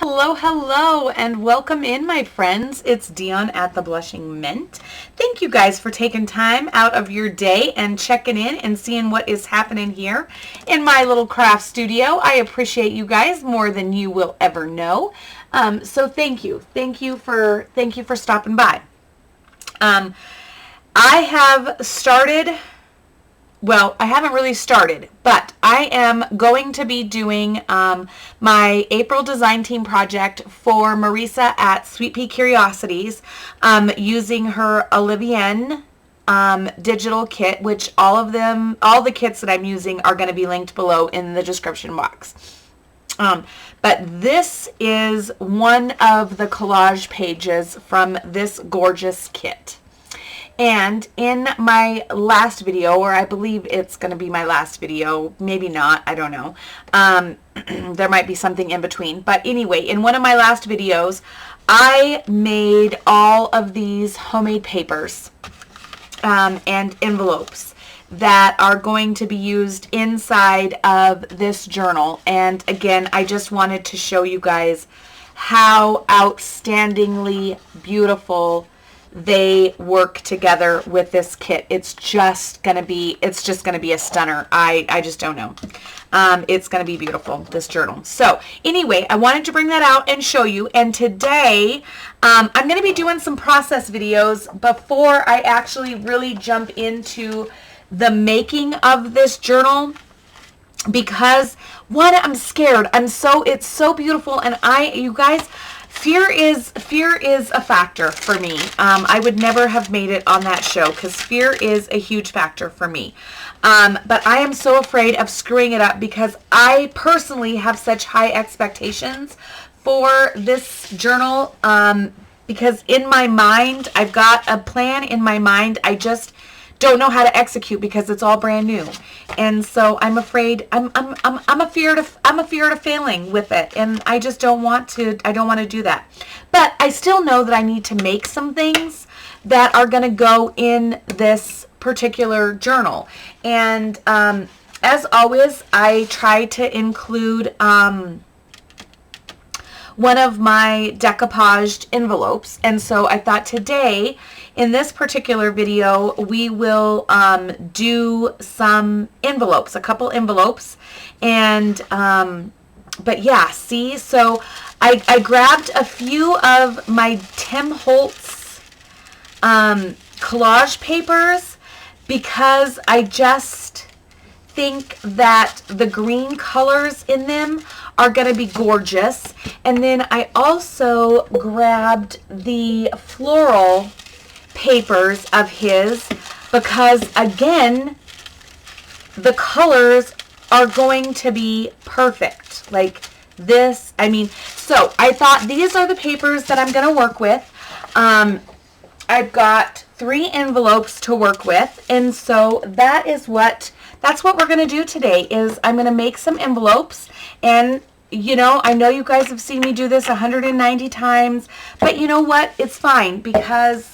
Hello, hello, and welcome in, my friends. It's Dion at the Blushing Mint. Thank you guys for taking time out of your day and checking in and seeing what is happening here in my little craft studio. I appreciate you guys more than you will ever know. So thank you. Thank you for stopping by. I have started. Well, I haven't really started, but I am going to be doing my April design team project for Marisa at Sweet Pea Curiosities using her OLIVIENNE digital kit, which all the kits that I'm using are going to be linked below in the description box. But this is one of the collage pages from this gorgeous kit. And in my last video, or I believe it's going to be my last video, maybe not, I don't know. There might be something in between. But anyway, in one of my last videos, I made all of these homemade papers and envelopes that are going to be used inside of this journal. And again, I just wanted to show you guys how outstandingly beautiful they work together with this kit. It's just gonna be a stunner. I just don't know. It's gonna be beautiful, this journal. So anyway, I wanted to bring that out and show you. And today I'm gonna be doing some process videos before I actually really jump into the making of this journal, because one, I'm scared. It's so beautiful, and you guys, fear is a factor for me. I would never have made it on that show because fear is a huge factor for me. But I am so afraid of screwing it up because I personally have such high expectations for this journal, because in my mind, I've got a plan in my mind. I just don't know how to execute because it's all brand new. And so I'm afraid, I'm afeared of failing with it. And I just don't want to do that. But I still know that I need to make some things that are going to go in this particular journal. And as always, I try to include one of my decoupaged envelopes. And so I thought today, in this particular video, we will do some envelopes, a couple envelopes. And, but yeah, see, so I grabbed a few of my Tim Holtz collage papers because I just think that the green colors in them are going to be gorgeous. And then I also grabbed the floral papers of his because, again, the colors are going to be perfect. Like this, so I thought these are the papers that I'm going to work with. I've got 3 envelopes to work with, and so that's what we're going to do today. Is I'm going to make some envelopes. And you know, I know you guys have seen me do this 190 times, but you know what? It's fine because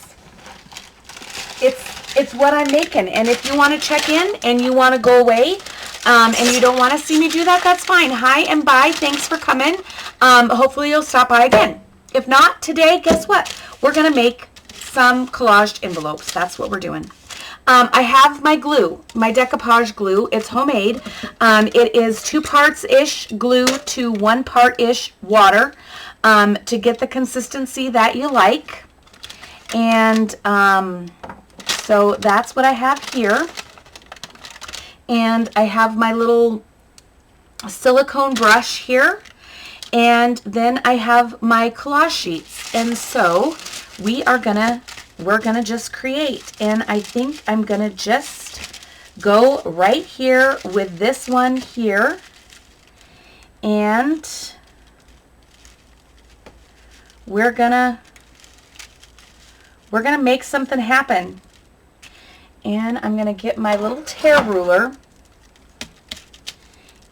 it's what I'm making. And if you want to check in and you want to go away and you don't want to see me do that, that's fine. Hi and bye. Thanks for coming. Hopefully you'll stop by again. If not today, guess what? We're going to make some collaged envelopes. That's what we're doing. I have my glue, my decoupage glue. It's homemade. It is 2 parts-ish glue to 1 part-ish water to get the consistency that you like. And so that's what I have here. And I have my little silicone brush here. And then I have my collage sheets. And so we're gonna just create. And I think I'm gonna just go right here with this one here. And we're gonna make something happen. And I'm going to get my little tear ruler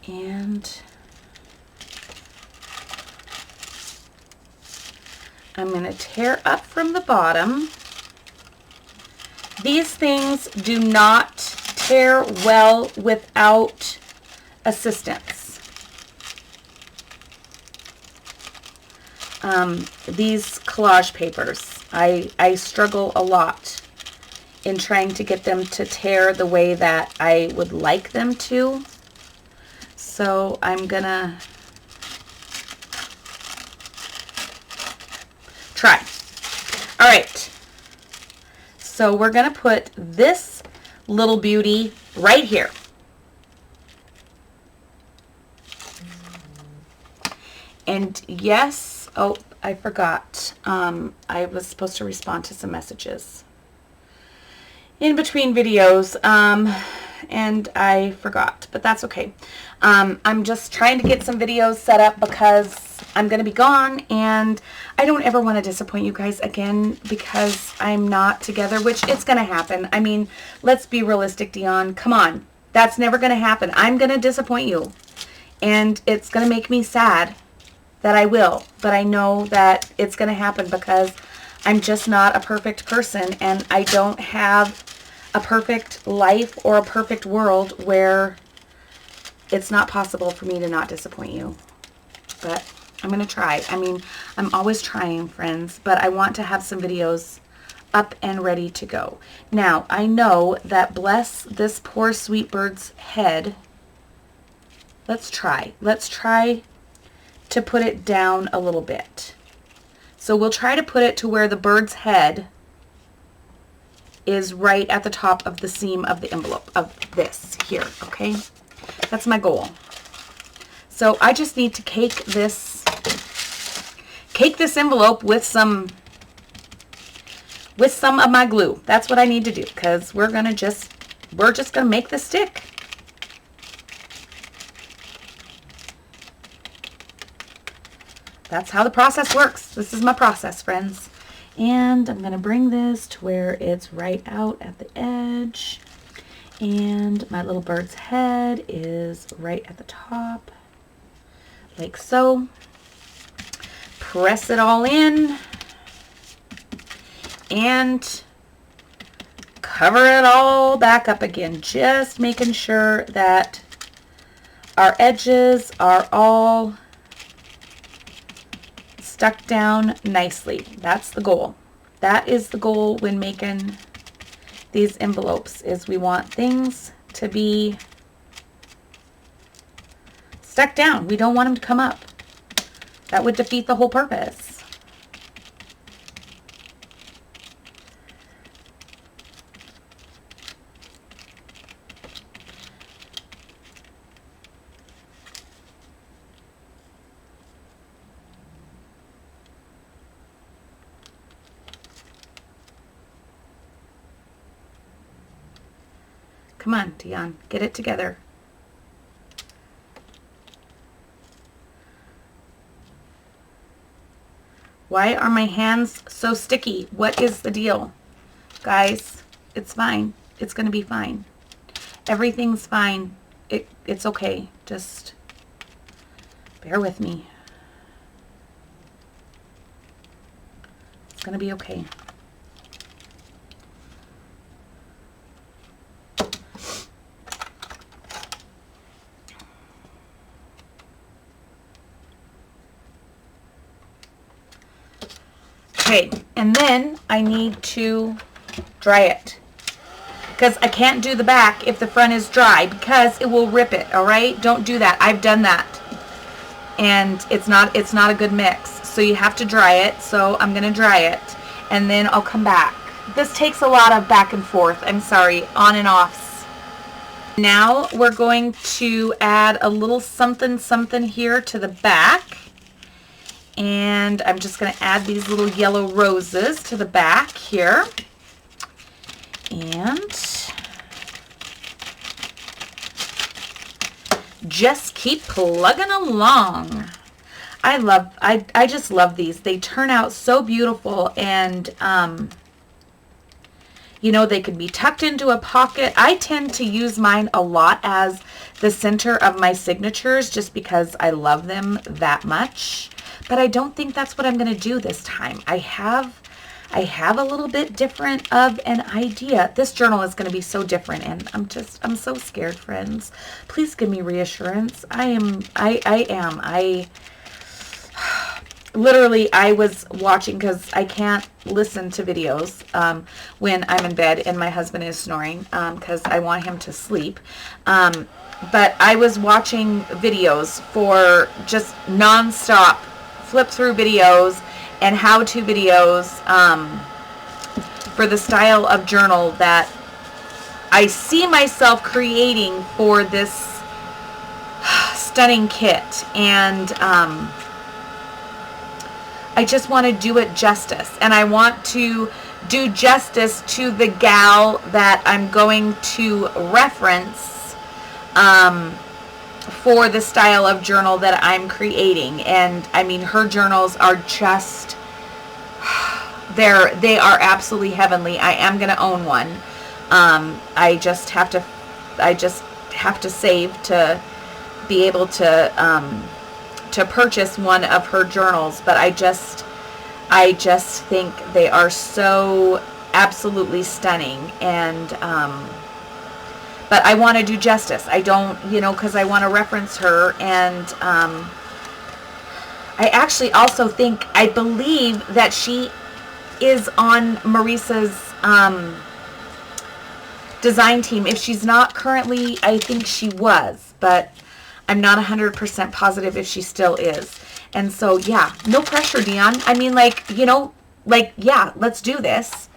and I'm going to tear up from the bottom. These things do not tear well without assistance. these collage papers. I struggle a lot in trying to get them to tear the way that I would like them to. So I'm gonna try. All right. So we're gonna put this little beauty right here. And yes, oh, I forgot. I was supposed to respond to some messages in between videos, and I forgot, but that's okay. I'm just trying to get some videos set up because I'm going to be gone, and I don't ever want to disappoint you guys again because I'm not together, which it's going to happen. I mean, let's be realistic, Dion. Come on. That's never going to happen. I'm going to disappoint you, and it's going to make me sad that I will, but I know that it's going to happen because I'm just not a perfect person, and I don't have a perfect life or a perfect world where it's not possible for me to not disappoint you. But I'm going to try. I mean, I'm always trying, friends, but I want to have some videos up and ready to go. Now, I know that bless this poor sweet bird's head. Let's try. Let's try to put it down a little bit. So we'll try to put it to where the bird's head is right at the top of the seam of the envelope of this here, okay? That's my goal. So I just need to cake this envelope with some of my glue. That's what I need to do, because we're just gonna make this stick. That's how the process works. This is my process, friends. And I'm going to bring this to where it's right out at the edge. And my little bird's head is right at the top, like so. Press it all in. And cover it all back up again. Just making sure that our edges are all stuck down nicely. That's the goal. That is the goal when making these envelopes, is we want things to be stuck down. We don't want them to come up. That would defeat the whole purpose. Come on, Dion, get it together. Why are my hands so sticky? What is the deal? Guys, it's fine. It's going to be fine. Everything's fine. It's okay. Just bear with me. It's going to be okay. Okay, and then I need to dry it, because I can't do the back if the front is dry, because it will rip it. All right, don't do that. I've done that, and it's not a good mix. So you have to dry it. So I'm gonna dry it, and then I'll come back. This takes a lot of back and forth. I'm sorry, on and offs. Now we're going to add a little something something here to the back. And I'm just going to add these little yellow roses to the back here. And just keep plugging along. I just love these. They turn out so beautiful, and you know, they could be tucked into a pocket. I tend to use mine a lot as the center of my signatures just because I love them that much. But I don't think that's what I'm going to do this time. I have a little bit different of an idea. This journal is going to be so different, and I'm so scared, friends. Please give me reassurance. I literally, I was watching, because I can't listen to videos when I'm in bed and my husband is snoring, because I want him to sleep. But I was watching videos for just nonstop flip through videos and how-to videos for the style of journal that I see myself creating for this stunning kit. And I just want to do it justice, and I want to do justice to the gal that I'm going to reference for the style of journal that I'm creating. And I mean, her journals are just, they are absolutely heavenly. I am going to own one. I just have to save to be able to purchase one of her journals. But I just think they are so absolutely stunning. And but I want to do justice. I don't, because I want to reference her. And I actually also I believe that she is on Marisa's design team. If she's not currently, I think she was, but I'm not 100% positive if she still is. And so, yeah, no pressure, Dion. I mean, yeah, let's do this.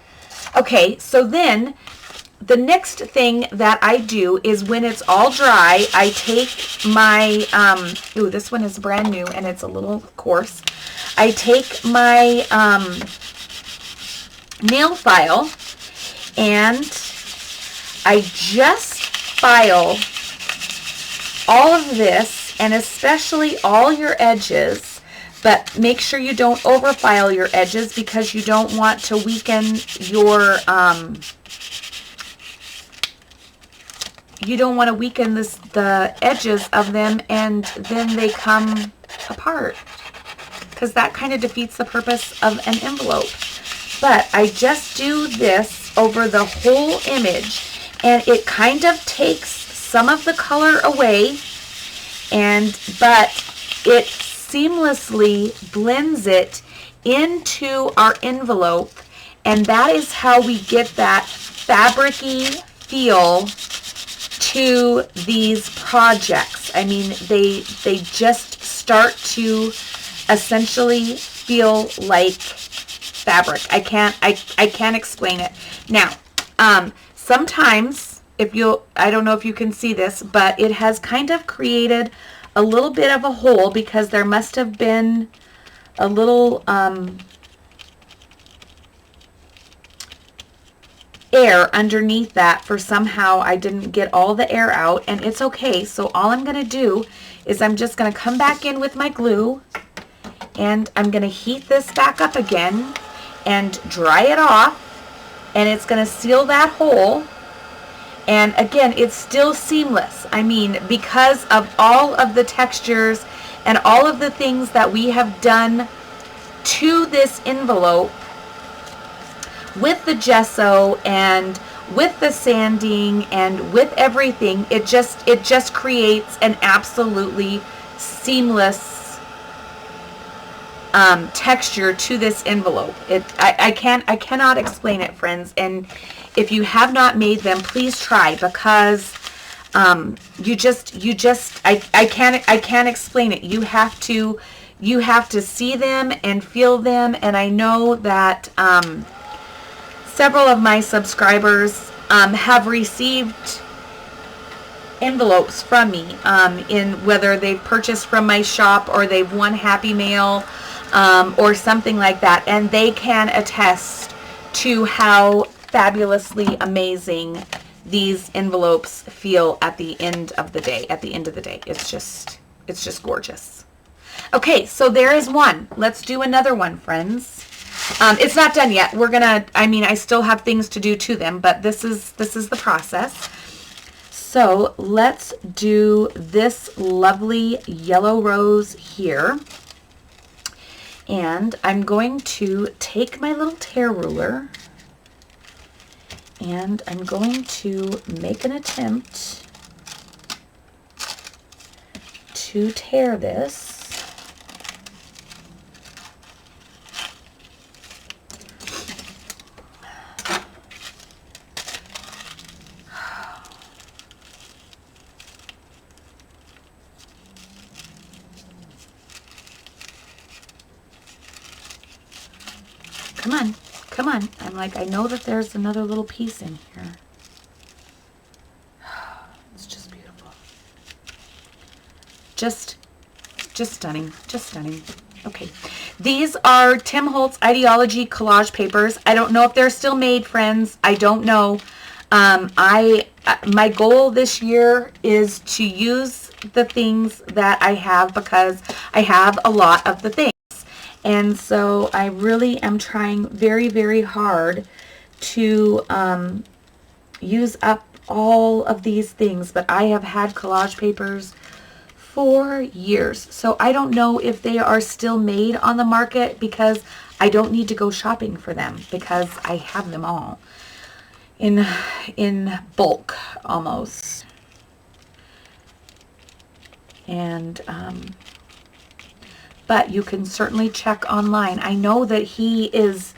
Okay, so then the next thing that I do is, when it's all dry, I take my, ooh, this one is brand new and it's a little coarse. I take my nail file and I just file all of this, and especially all your edges, but make sure you don't overfile your edges, because you don't want to weaken your, you don't want to weaken the edges of them, and then they come apart, because that kind of defeats the purpose of an envelope. But I just do this over the whole image, and it kind of takes some of the color away, but it seamlessly blends it into our envelope, and that is how we get that fabric-y feel to these projects. I mean, they just start to essentially feel like fabric. I can't explain it. Now, sometimes, I don't know if you can see this, but it has kind of created a little bit of a hole, because there must have been a little air underneath that, for somehow I didn't get all the air out, and it's okay. So all I'm going to do is I'm just going to come back in with my glue, and I'm going to heat this back up again and dry it off, and it's going to seal that hole. And again, it's still seamless. I mean, because of all of the textures and all of the things that we have done to this envelope with the gesso and with the sanding and with everything, it just creates an absolutely seamless texture to this envelope. I cannot explain it, friends. And if you have not made them, please try, because I can't explain it. You have to see them and feel them. And I know that several of my subscribers have received envelopes from me, in whether they've purchased from my shop or they've won Happy Mail or something like that, and they can attest to how fabulously amazing these envelopes feel at the end of the day. It's just gorgeous. Okay, so there is one. Let's do another one, friends. It's not done yet. I still have things to do to them, but this is the process. So let's do this lovely yellow rose here. And I'm going to take my little tear ruler, and I'm going to make an attempt to tear this. Come on. Come on. I'm like, I know that there's another little piece in here. It's just beautiful. Just stunning. Just stunning. Okay. These are Tim Holtz Ideology collage papers. I don't know if they're still made, friends. I don't know. My goal this year is to use the things that I have because I have a lot of the things. And so I really am trying very, very hard to use up all of these things. But I have had collage papers for years. So I don't know if they are still made on the market because I don't need to go shopping for them because I have them all in bulk almost. And but you can certainly check online. I know that he is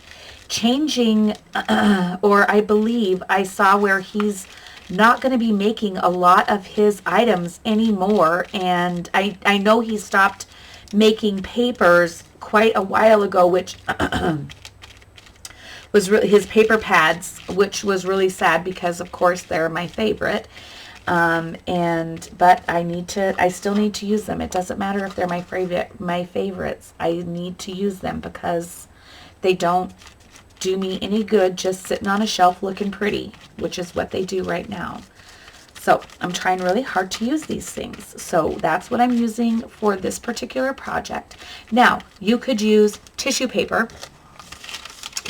changing, or I believe I saw where he's not going to be making a lot of his items anymore. And I know he stopped making papers quite a while ago, which was his paper pads, which was really sad because of course they're my favorite. But I still need to use them. It doesn't matter if they're my favorites. I need to use them because they don't do me any good just sitting on a shelf looking pretty, which is what they do right now. So I'm trying really hard to use these things. So that's what I'm using for this particular project. Now, you could use tissue paper.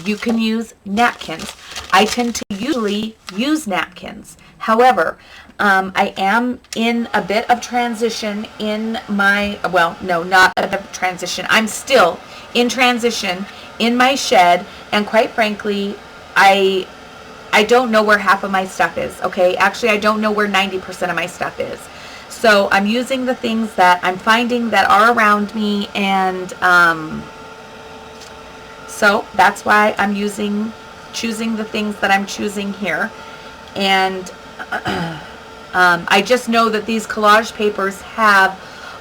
You can use napkins. I tend to usually use napkins. However, I am in a bit of transition in my, well, no, not a bit of transition. I'm still in transition in my shed, and quite frankly, I don't know where half of my stuff is, okay? Actually, I don't know where 90% of my stuff is. So I'm using the things that I'm finding that are around me, and so that's why I'm choosing the things that I'm choosing here. And I just know that these collage papers have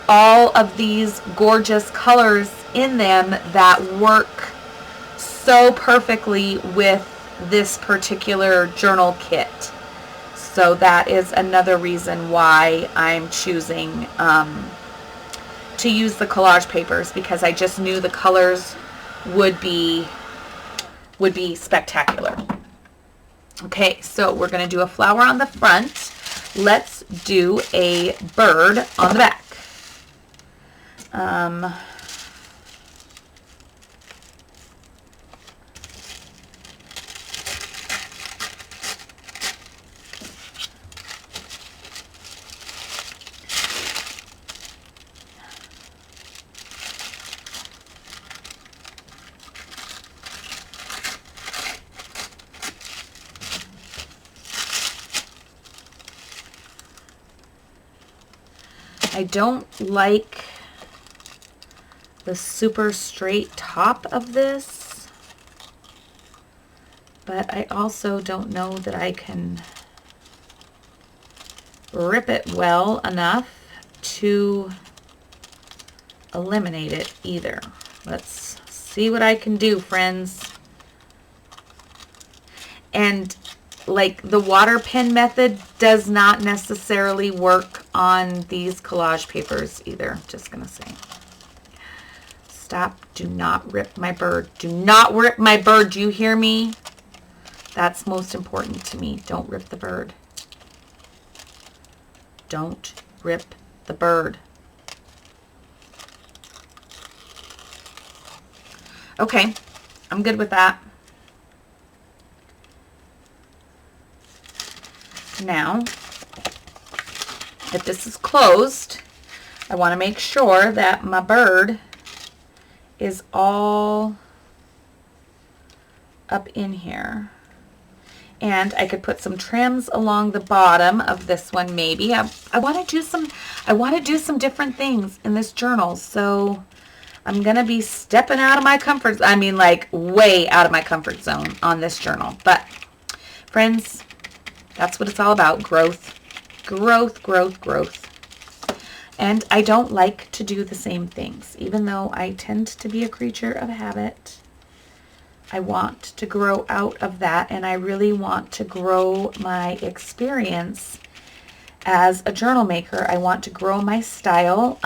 all of these gorgeous colors in them that work so perfectly with this particular journal kit. So that is another reason why I'm choosing to use the collage papers, because I just knew the colors would be spectacular. Okay, so we're going to do a flower on the front. Let's do a bird on the back. I don't like the super straight top of this, but I also don't know that I can rip it well enough to eliminate it either. Let's see what I can do, friends. And like the water pen method does not necessarily work on these collage papers either. Just gonna say. Stop. Do not rip my bird. Do not rip my bird. Do you hear me? That's most important to me. Don't rip the bird. Don't rip the bird. Okay. I'm good with that. Now, if this is closed, I want to make sure that my bird is all up in here. And I could put some trims along the bottom of this one maybe. I want to do some different things in this journal. So I'm going to be stepping out of my comfort, I mean like way out of my comfort zone on this journal. But friends, that's what it's all about. Growth, growth, growth, growth. And I don't like to do the same things, even though I tend to be a creature of habit. I want to grow out of that, and I really want to grow my experience as a journal maker. I want to grow my style.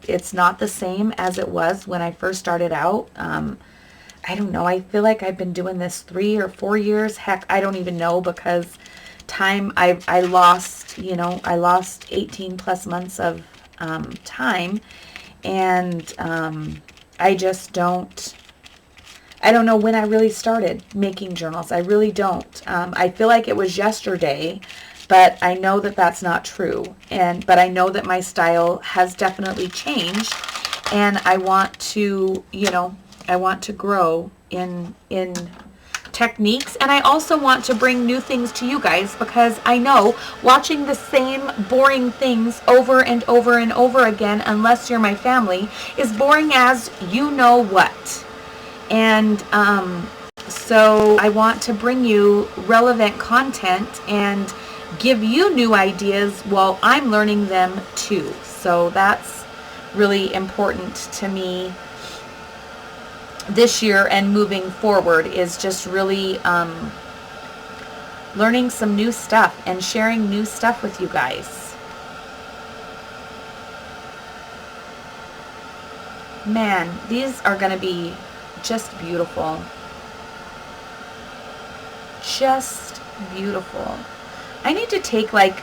It's not the same as it was when I first started out. I don't know. I feel like I've been doing this 3 or 4 years. Heck, I don't even know, because time I lost, you know, I lost 18 plus months of time, and I just don't. I don't know when I really started making journals. I really don't. I feel like it was yesterday, but I know that that's not true. But I know that my style has definitely changed, and I want to, you know, I want to grow in techniques, and I also want to bring new things to you guys, because I know watching the same boring things over and over and over again, unless you're my family, is boring as you know what. And so I want to bring you relevant content and give you new ideas while I'm learning them too. So that's really important to me this year and moving forward, is just really learning some new stuff and sharing new stuff with you guys. Man, these are going to be just beautiful. Just beautiful. I need to take like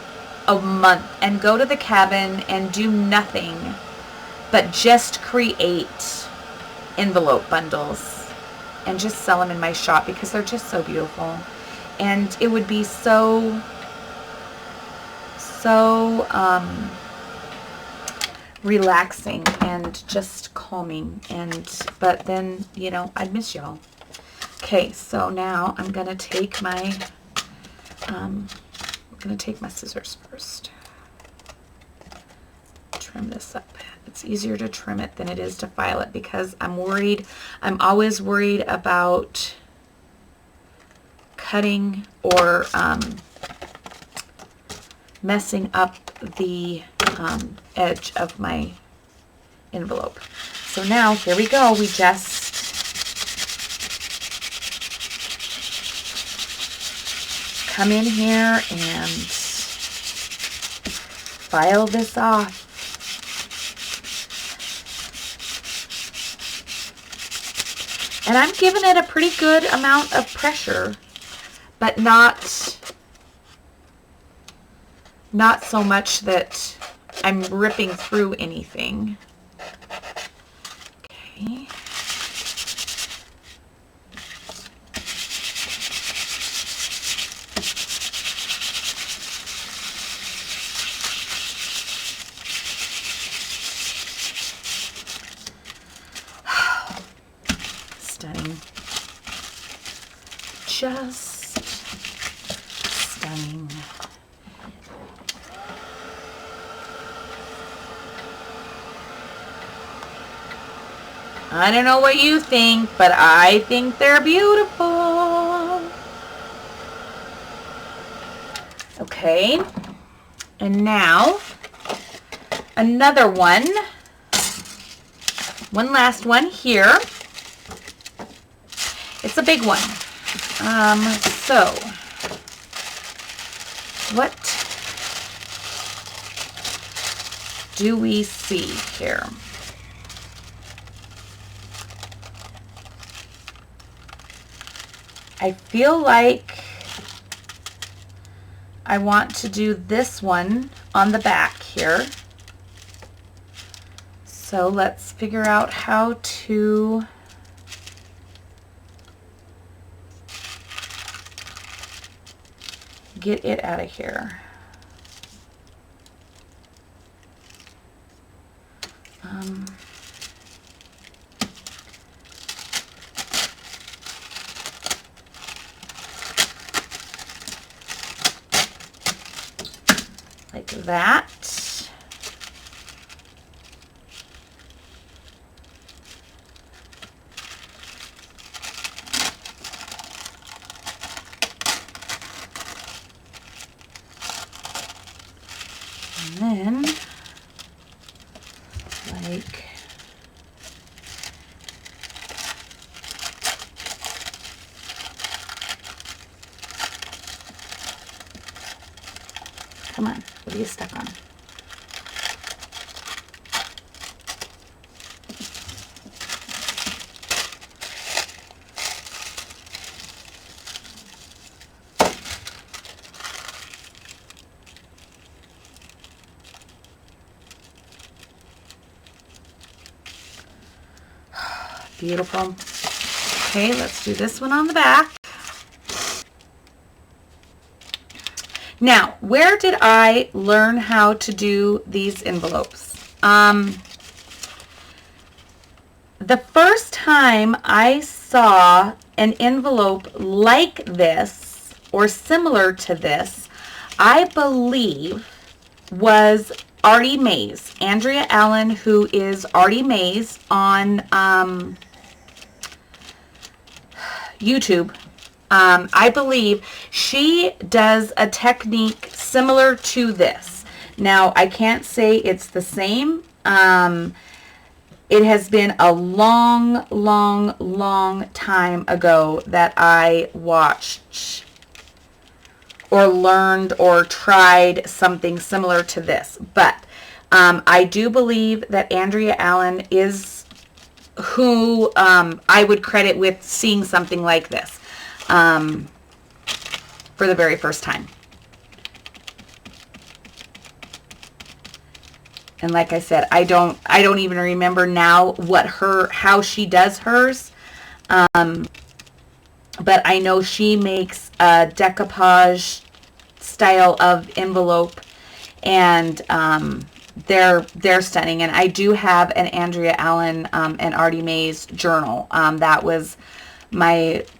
a month and go to the cabin and do nothing but just create envelope bundles and just sell them in my shop, because they're just so beautiful. And it would be so relaxing and just calming, but then, you know, I'd miss y'all. Okay, so now I'm gonna take my scissors first. Trim this up. It's easier to trim it than it is to file it, because I'm always worried about cutting or messing up the edge of my envelope. So now, here we go. We just come in here and file this off. And I'm giving it a pretty good amount of pressure, but not so much that I'm ripping through anything. Okay. Stunning. Just stunning. I don't know what you think, but I think they're beautiful. Okay, and now another one. One last one here. It's a big one. So what do we see here? I feel like I want to do this one on the back here. So let's figure out how to get it out of here. Like that. And then, like Come on. What are you stuck on? Beautiful. Okay, let's do this one on the back. Now, where did I learn how to do these envelopes? The first time I saw an envelope like this or similar to this, I believe was Artie Mays. Andrea Allen, who is Artie Mays on YouTube. I believe she does a technique similar to this. Now, I can't say it's the same. It has been a long, long, long time ago that I watched or learned or tried something similar to this. But I do believe that Andrea Allen is who I would credit with seeing something like this for the very first time. And like I said, I don't even remember now how she does hers. But I know she makes a decoupage style of envelope, and they're stunning. And I do have an Andrea Allen and Artie Mays journal. That was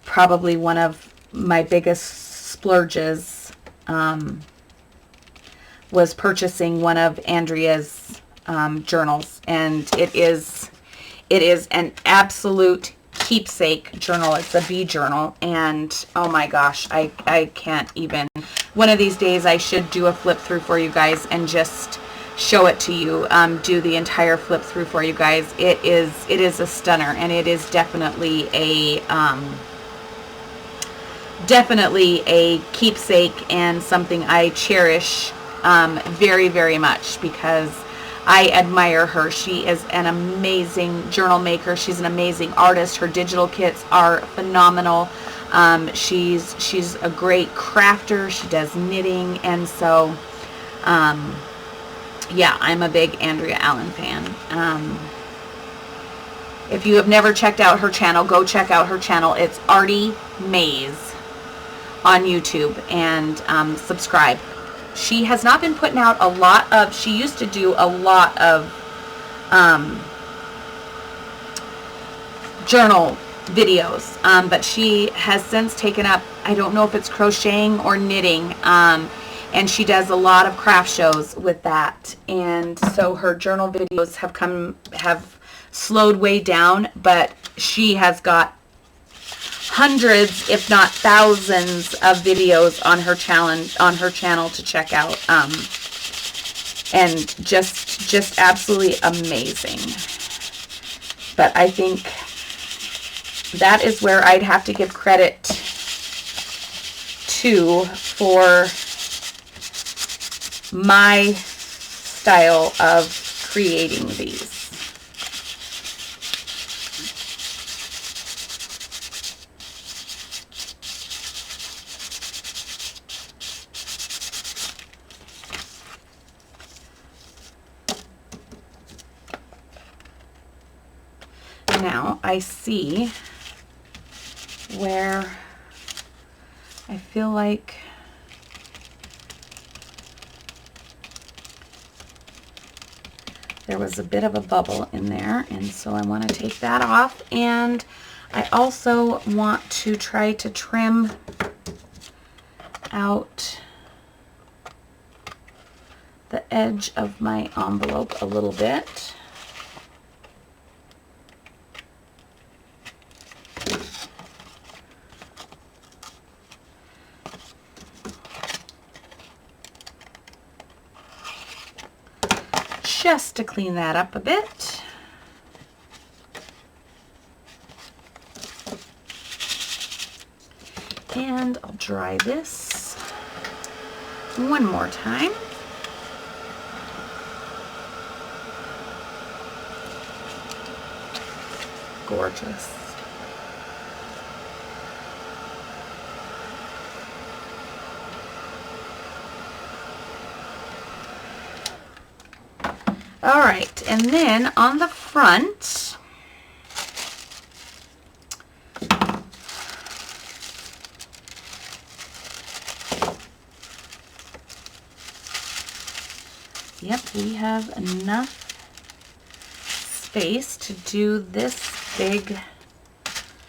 probably one of my biggest splurges, was purchasing one of Andrea's journals, and it is an absolute keepsake journal. It's a bee journal, and oh my gosh, I can't even. One of these days I should do a flip through for you guys and just show it to you, do the entire flip through for you guys. It is a stunner, and it is definitely a keepsake and something I cherish very, very much, because I admire her. She is an amazing journal maker. She's an amazing artist. Her digital kits are phenomenal. She's a great crafter. She does knitting, and so yeah, I'm a big Andrea Allen fan. If you have never checked out her channel, go check out her channel. It's Artie Mays on YouTube, and subscribe. She has not been putting out a lot of, she used to do a lot of journal videos, but she has since taken up, I don't know if it's crocheting or knitting, and she does a lot of craft shows with that, and so her journal videos have slowed way down, but she has got hundreds, if not thousands, of videos on her channel to check out, and just absolutely amazing. But I think that is where I'd have to give credit to for my style of creating these. Now I see where I feel like there was a bit of a bubble in there, and so I want to take that off, and I also want to try to trim out the edge of my envelope a little bit. Just to clean that up a bit. And I'll dry this. one more time. Gorgeous. All right, and then on the front, yep, we have enough space to do this big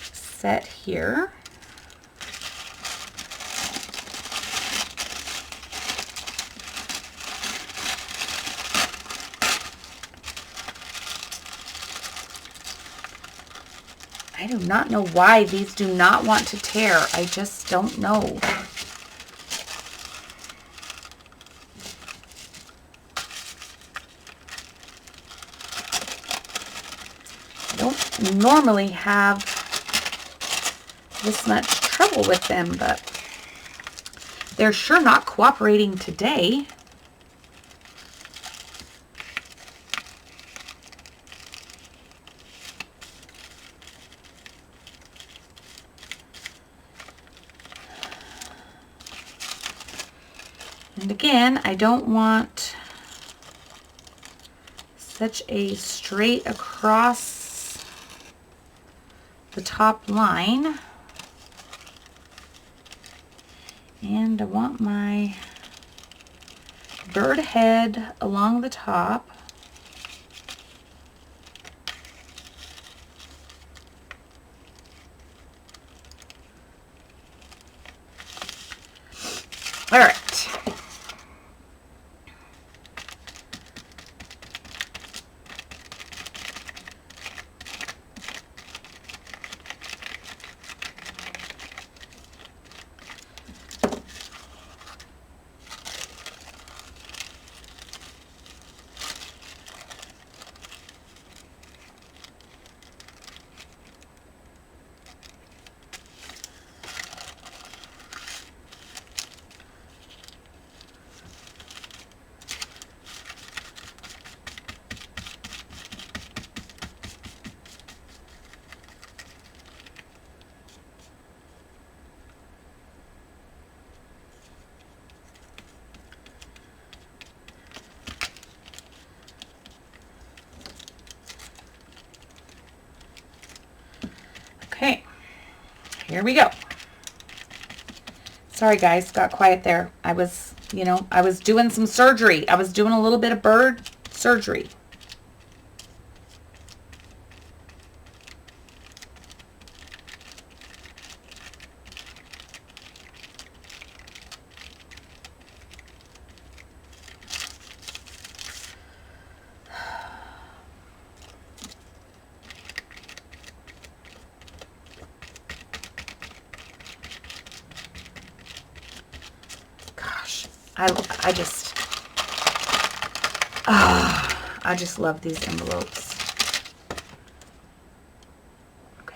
set here. I do not know why these do not want to tear. I just don't know. I don't normally have this much trouble with them, but they're sure not cooperating today. And again, I don't want such a straight across the top line. And I want my bird head along the top. All right. Okay, here we go. Sorry guys, got quiet there. I was, I was doing some surgery. I was doing a little bit of bird surgery. I just love these envelopes. Okay.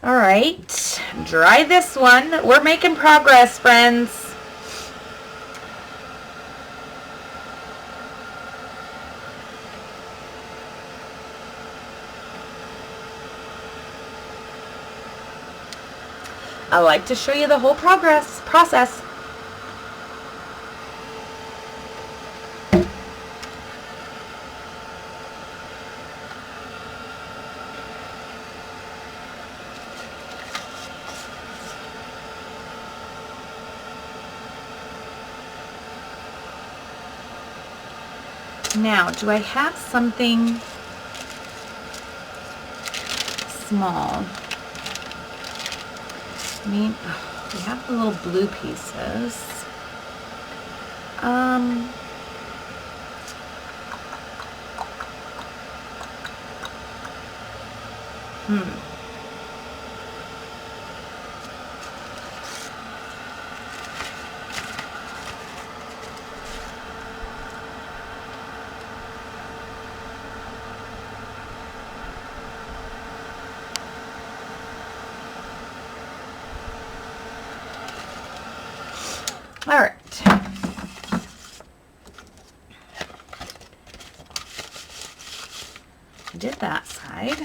All right, dry this one. We're making progress, friends. I like to show you the whole process. Now, do I have something small? I mean, we have the little blue pieces. Did that side.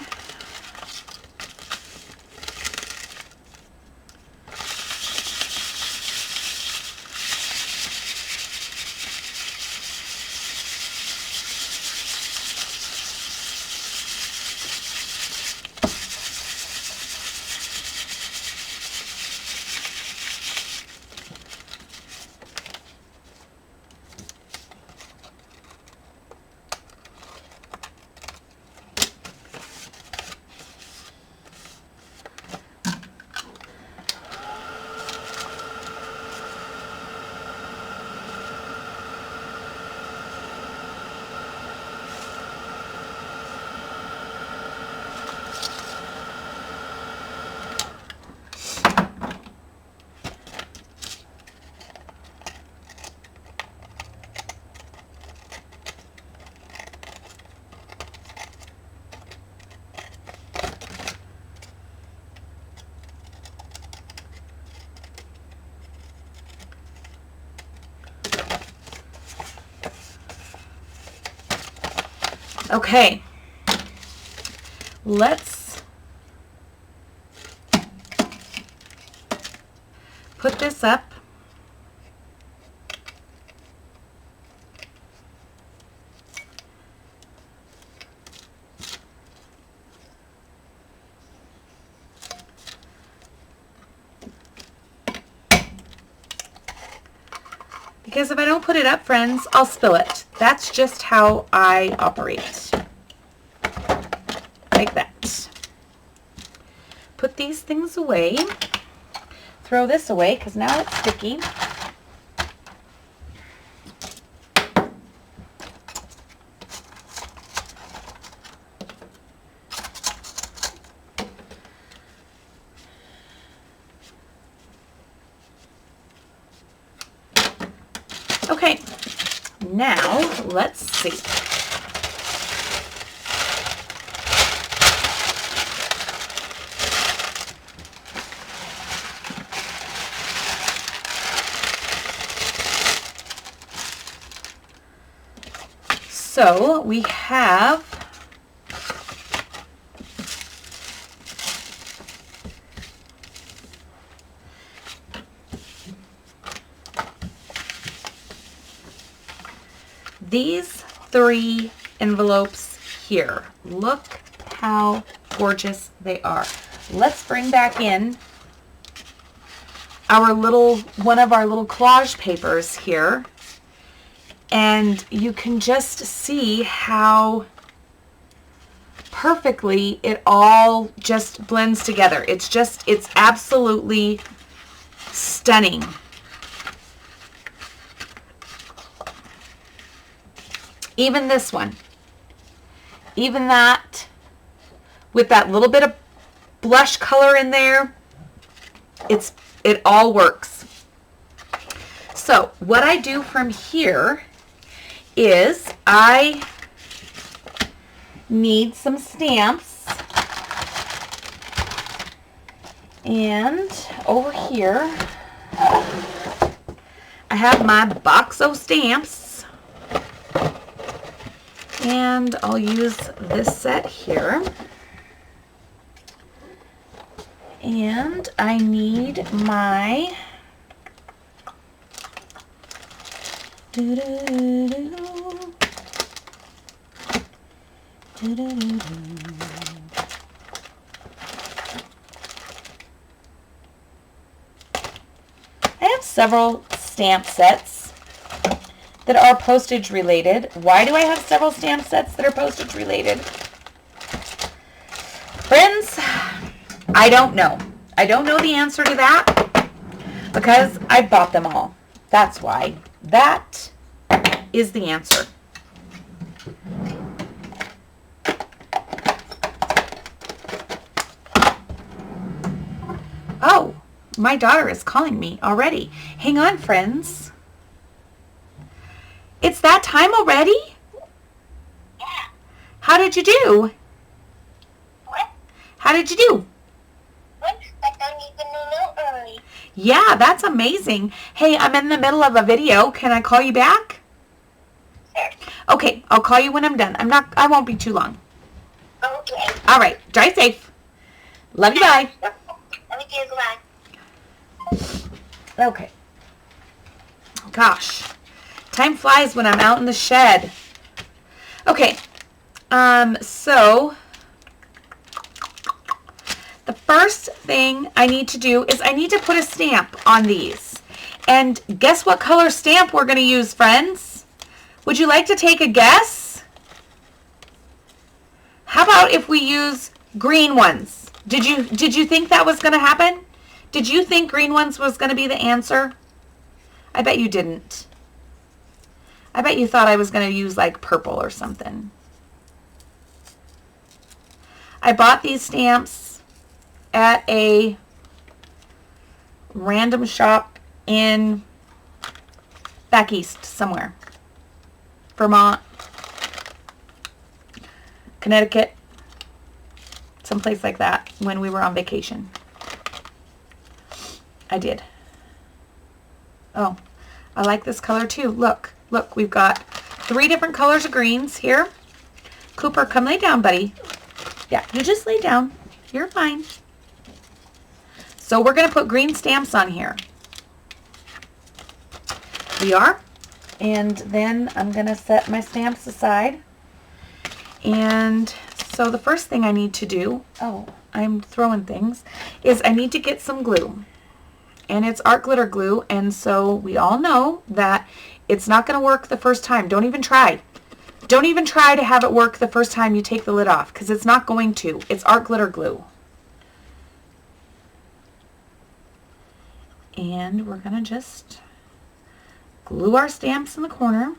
Okay, let's put this up. Because if I don't put it up, friends, I'll spill it. That's just how I operate. Like that. Put these things away. Throw this away because now it's sticky. Okay, now let's see. So we have these 3 envelopes here. Look how gorgeous they are. Let's bring back in our one of our little collage papers here. And you can just see how perfectly it all just blends together. It's absolutely stunning. Even this one, even that, with that little bit of blush color in there, it all works. So what I do from here is I need some stamps, and over here I have my box of stamps, and I'll use this set here, and I need my I have several stamp sets that are postage related. Why do I have several stamp sets that are postage related? Friends, I don't know. I don't know the answer to that because I bought them all. That's why. That is the answer. Oh, my daughter is calling me already. Hang on, friends. It's that time already? Yeah. How did you do? What? How did you do? What? I don't even know early. Yeah, that's amazing. Hey, I'm in the middle of a video. Can I call you back? Sure. Okay, I'll call you when I'm done. I won't be too long. All right. Drive safe. Love you. Bye. Love you too. Goodbye. Okay. Gosh. Time flies when I'm out in the shed. Okay. So the first thing I need to do is I need to put a stamp on these. And guess what color stamp we're going to use, friends? Would you like to take a guess? How about if we use green ones? Did you think that was going to happen? Did you think green ones was going to be the answer? I bet you didn't. I bet you thought I was going to use like purple or something. I bought these stamps at a random shop in back east somewhere. Vermont, Connecticut, someplace like that when we were on vacation. I did. Oh, I like this color too. Look, we've got 3 different colors of greens here. Cooper, come lay down, buddy. Yeah, you just lay down. You're fine. So we're going to put green stamps on here. We are. And then I'm going to set my stamps aside. And so the first thing I need to do, oh, I'm throwing things, is I need to get some glue. And it's art glitter glue, and so we all know that it's not going to work the first time. Don't even try. Don't even try to have it work the first time you take the lid off, because it's not going to. It's art glitter glue. And we're going to just glue our stamps in the corner.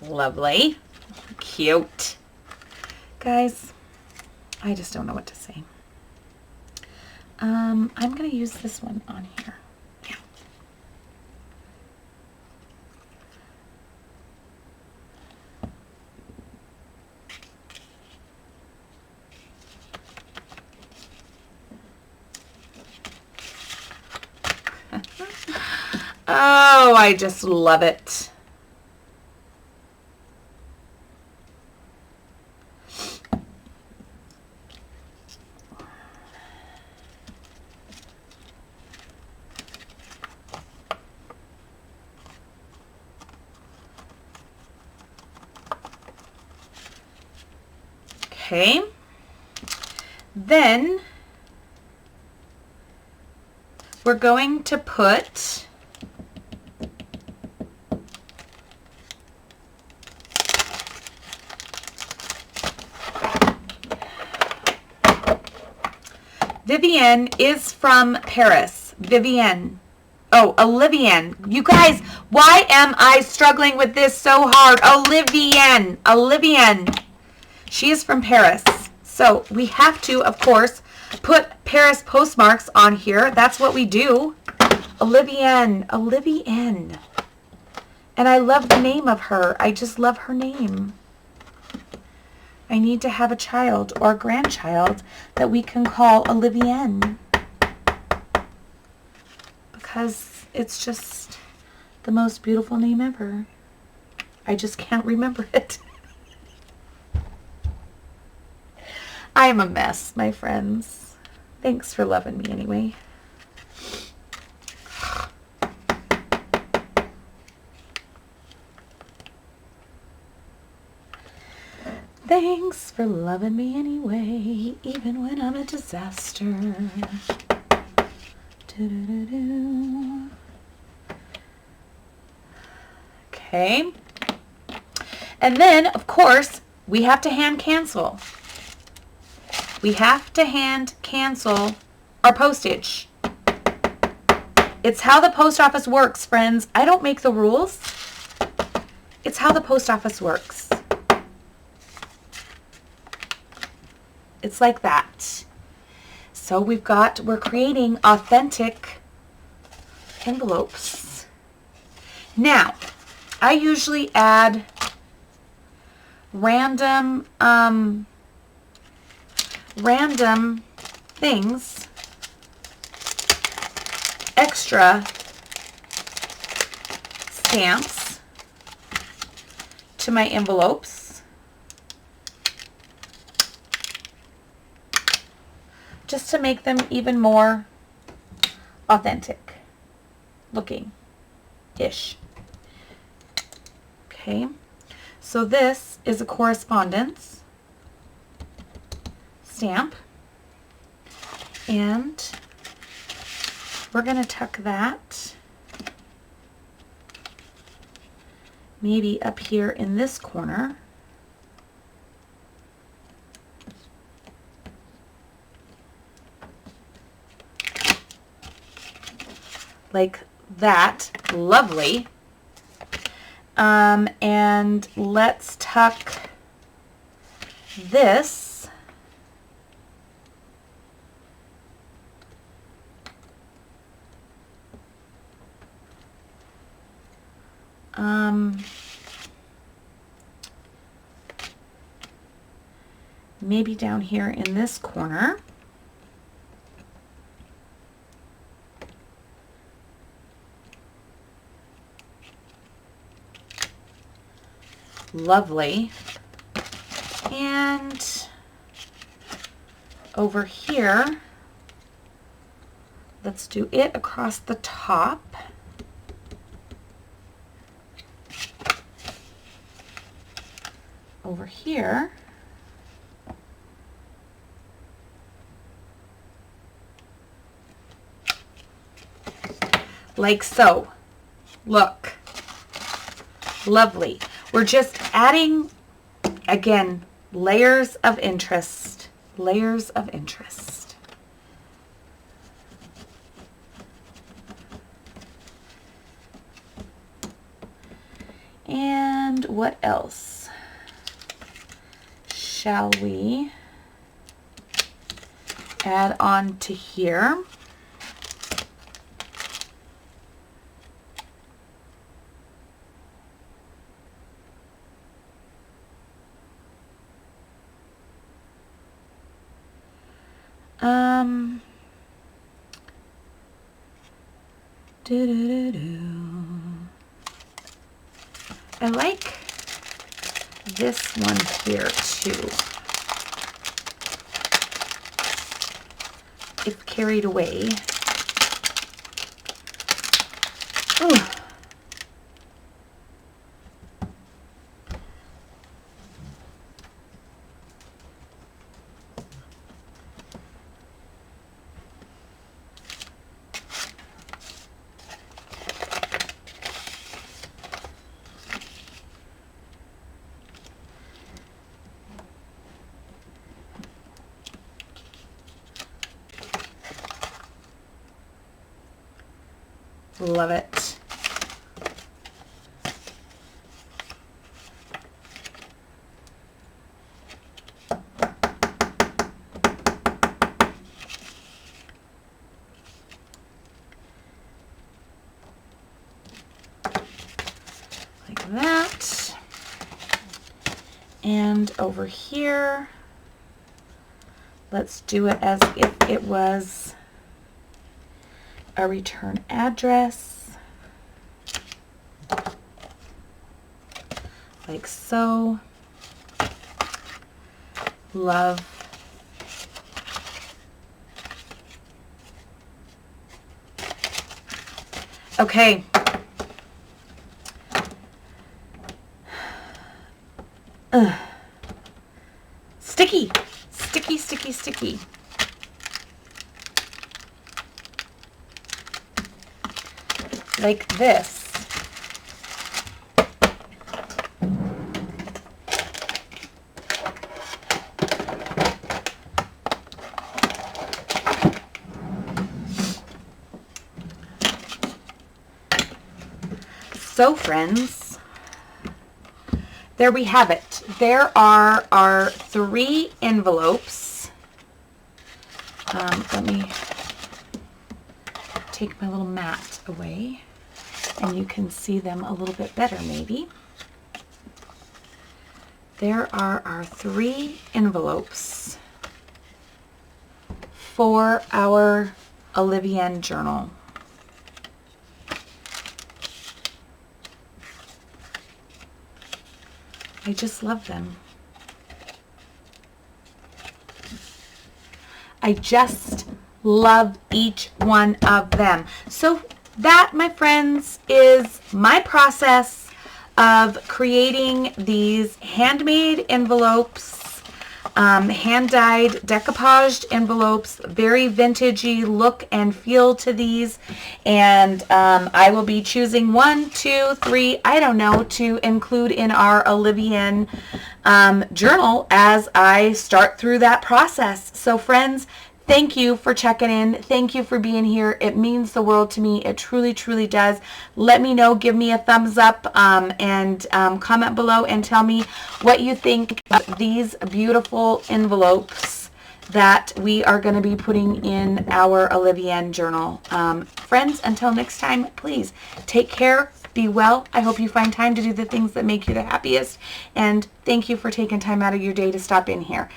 Lovely. Cute. Guys, I just don't know what to say. I'm going to use this one on here. Yeah. Oh, I just love it. Okay, then we're going to put Vivienne is from Paris. Vivienne. Oh, OLIVIENNE. You guys, why am I struggling with this so hard? OLIVIENNE. OLIVIENNE. She is from Paris. So we have to, of course, put Paris postmarks on here. That's what we do. OLIVIENNE. OLIVIENNE. And I love the name of her. I just love her name. I need to have a child or a grandchild that we can call OLIVIENNE. Because it's just the most beautiful name ever. I just can't remember it. I am a mess, my friends. Thanks for loving me anyway. Thanks for loving me anyway, even when I'm a disaster. Doo-doo-doo-doo. Okay. And then, of course, we have to hand cancel. We have to hand cancel our postage. It's how the post office works, friends. I don't make the rules. It's how the post office works. It's like that. So we're creating authentic envelopes. Now, I usually add random things extra stamps to my envelopes. Just to make them even more authentic looking-ish. Okay, so this is a correspondence stamp, and we're going to tuck that maybe up here in this corner. Like that. Lovely. And let's tuck this maybe down here in this corner. Lovely. And over here, let's do it across the top. Over here, like so. Look. Lovely. We're just adding, again, layers of interest. Layers of interest. And what else shall we add on to here? I like this one here too. If carried away. Ooh. Love it. Like that. And over here, let's do it as if it was a return address, like so. Love. Okay. Sticky, sticky, sticky, sticky. Like this. So friends, there we have it. There are our 3 envelopes. Let me take my little mat away and you can see them a little bit better maybe. There are our 3 envelopes for our OLIVIENNE journal. I just love them. I just love each one of them. So that, my friends, is my process of creating these handmade envelopes, hand-dyed decoupaged envelopes, very vintagey look and feel to these. And I will be choosing 1, 2, 3, I don't know, to include in our OLIVIENNE journal as I start through that process. So friends, thank you for checking in. Thank you for being here. It means the world to me. It truly, truly does. Let me know. Give me a thumbs up and comment below and tell me what you think of these beautiful envelopes that we are going to be putting in our OLIVIENNE journal. Friends, until next time, please take care. Be well. I hope you find time to do the things that make you the happiest. And thank you for taking time out of your day to stop in here.